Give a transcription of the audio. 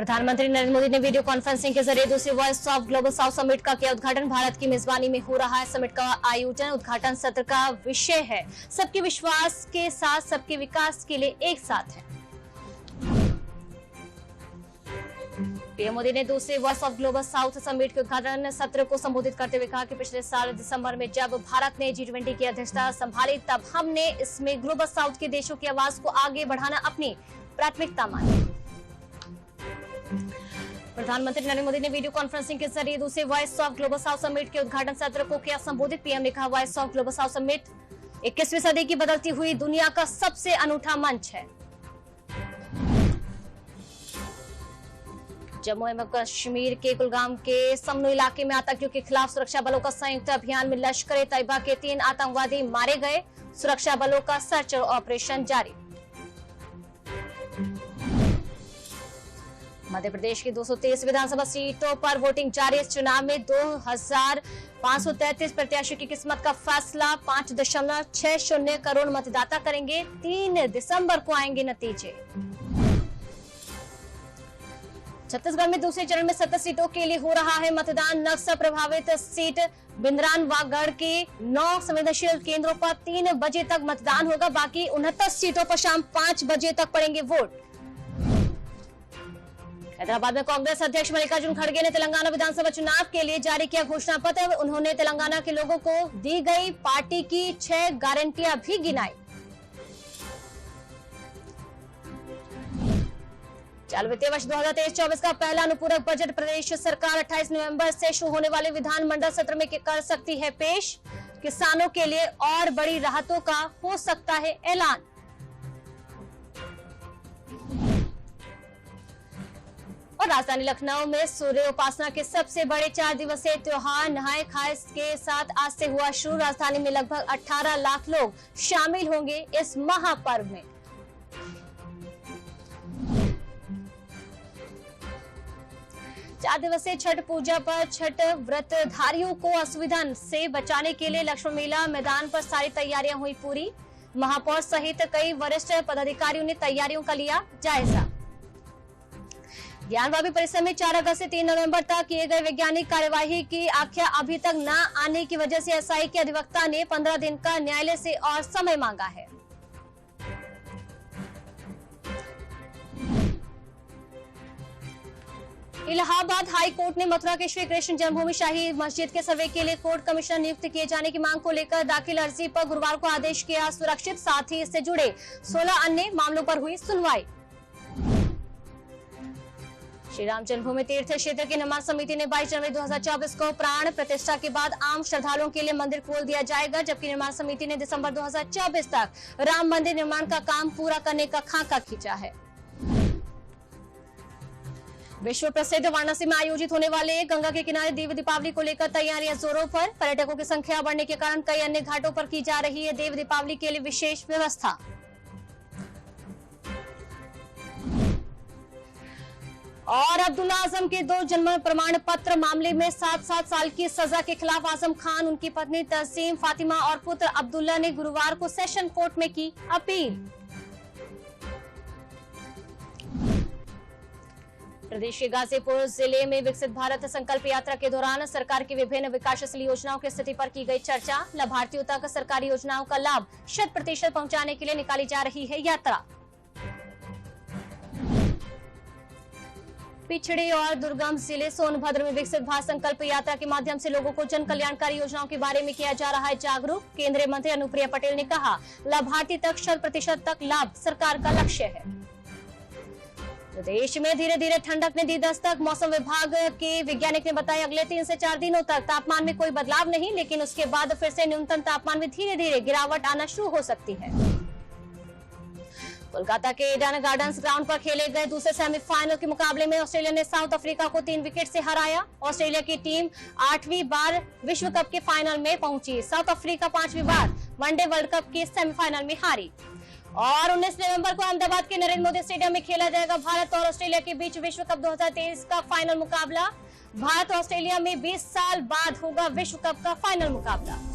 प्रधानमंत्री नरेंद्र मोदी ने video conferencing के जरिए दूसरी voice of global south summit का किया उद्घाटन। भारत की मेजबानी में हो रहा है समिट का आयोजन। उद्घाटन सत्र का विषय है सबके विश्वास के साथ सबके विकास के लिए एक साथ है। पीएम मोदी ने दूसरे voice of global south summit के उद्घाटन सत्र को संबोधित करते हुए कहा कि पिछले साल दिसंबर में जब भारत ने G20 की अध्यक्षता संभाली तब हमने इसमें ग्लोबल साउथ के देशों की आवाज को आगे बढ़ाना अपनी प्राथमिकता मानी। प्रधानमंत्री नरेंद्र मोदी ने वीडियो कॉन्फ्रेंसिंग के जरिए दूसरे voice of global south summit के उद्घाटन सत्र को किया संबोधित। पीएम ने कहा, voice of global south summit 21वीं सदी की बदलती हुई दुनिया का सबसे अनूठा मंच है। जम्मू एवं कश्मीर के कुलगाम के समनू इलाके में आतंकियों के खिलाफ सुरक्षा बलों का संयुक्त अभियान में लश्कर-ए-तैयबा के 3 आतंकवादी मारे गए। सुरक्षा बलों का सर्च ऑपरेशन जारी। मध्य प्रदेश की 223 विधानसभा सीटों पर वोटिंग जारी। इस चुनाव में 2533 प्रत्याशियों की किस्मत का फैसला 5.60 करोड़ मतदाता करेंगे। 3 दिसंबर को आएंगे नतीजे। छत्तीसगढ़ में दूसरे चरण में 70 सीटों के लिए हो रहा है मतदान। नक्सल प्रभावित सीट बिंद्रानवागढ़ के 9 संवेदनशील केंद्रों पर 3 बजे तक मतदान होगा। बाकी 69 सीटों पर शाम 5 बजे तक पड़ेंगे वोट। हैदराबाद में कांग्रेस अध्यक्ष मल्लिकार्जुन खड़गे ने तेलंगाना विधानसभा चुनाव के लिए जारी किया घोषणा पत्र। उन्होंने तेलंगाना के लोगों को दी गई पार्टी की 6 गारंटियां भी गिनाई। चालू वित्तीय वर्ष 2023-24 का पहला अनुपूरक बजट प्रदेश सरकार 28 नवंबर से शुरू होने वाले विधानमंडल सत्र में कर सकती है पेश। किसानों के लिए और बड़ी राहतों का हो सकता है ऐलान। और राजधानी लखनऊ में सूर्य उपासना के सबसे बड़े 4 दिवसीय त्योहार नहाय खाए के साथ आज से हुआ शुरू। राजधानी में लगभग 18 लाख लोग शामिल होंगे इस महापर्व में। 4 दिवसीय छठ पूजा पर छठ व्रतधारियों को असुविधा से बचाने के लिए लक्ष्मण मेला मैदान पर सारी तैयारियां हुई पूरी। महापौर सहित कई वरिष्ठ पदाधिकारियों ने तैयारियों का लिया जायजा। ज्ञानवापी परिसर में 4 अगस्त से 3 नवंबर तक किए गए वैज्ञानिक कार्यवाही की आख्या अभी तक न आने की वजह से एसआई के अधिवक्ता ने 15 दिन का न्यायालय से और समय मांगा है। इलाहाबाद हाई कोर्ट ने मथुरा के श्री कृष्ण जन्मभूमि शाही मस्जिद के सर्वे के लिए कोर्ट कमिश्नर नियुक्त किए जाने की मांग को लेकर दाखिल अर्जी पर गुरुवार को आदेश किया सुरक्षित। साथ ही इससे जुड़े 16 अन्य मामलों पर हुई सुनवाई। श्री राम जन्मभूमि तीर्थ क्षेत्र की निर्माण समिति ने 22 जनवरी 2024 को प्राण प्रतिष्ठा के बाद आम श्रद्धालुओं के लिए मंदिर खोल दिया जाएगा, जबकि निर्माण समिति ने दिसंबर 2024 तक राम मंदिर निर्माण का काम पूरा करने का खाका खींचा है। विश्व प्रसिद्ध वाराणसी में आयोजित होने वाले गंगा के किनारे देव दीपावली को लेकर तैयारियां जोरों पर। पर्यटकों की संख्या बढ़ने के कारण कई अन्य घाटों पर की जा रही है देव दीपावली के लिए विशेष व्यवस्था। और अब्दुल्ला आजम के 2 जन्म प्रमाण पत्र मामले में 7 साल की सजा के खिलाफ आजम खान, उनकी पत्नी तस्सीम फातिमा और पुत्र अब्दुल्ला ने गुरुवार को सेशन कोर्ट में की अपील। प्रदेश के गाजीपुर जिले में विकसित भारत संकल्प यात्रा के दौरान सरकार की विभिन्न विकासशील योजनाओं की स्थिति पर की गई चर्चा। लाभार्थियों तक सरकारी योजनाओं का लाभ 100% पहुंचाने के लिए निकाली जा रही है यात्रा। पिछड़े और दुर्गम जिले सोनभद्र में विकसित भारत संकल्प यात्रा के माध्यम से लोगों को जन कल्याणकारी योजनाओं के बारे में किया जा रहा है जागरूक। केंद्रीय मंत्री अनुप्रिया पटेल ने कहा, लाभार्थी तक 100% तक लाभ सरकार का लक्ष्य है। प्रदेश में धीरे धीरे ठंडक ने दी दस्तक। मौसम विभाग के वैज्ञानिक ने बताया, अगले 3 से 4 दिनों तक तापमान में कोई बदलाव नहीं, लेकिन उसके बाद फिर से न्यूनतम तापमान में धीरे धीरे गिरावट आना शुरू हो सकती है। कोलकाता के ईडन गार्डन्स ग्राउंड पर खेले गए दूसरे सेमीफाइनल के मुकाबले में ऑस्ट्रेलिया ने साउथ अफ्रीका को 3 विकेट से हराया। ऑस्ट्रेलिया की टीम 8वीं बार विश्व कप के फाइनल में पहुंची। साउथ अफ्रीका 5वीं बार वनडे वर्ल्ड कप के सेमीफाइनल में हारी। और 19 नवंबर को अहमदाबाद के नरेंद्र मोदी स्टेडियम में खेला जाएगा भारत और ऑस्ट्रेलिया के बीच विश्व कप 2023 का फाइनल मुकाबला। भारत ऑस्ट्रेलिया में 20 साल बाद होगा विश्व कप का फाइनल मुकाबला।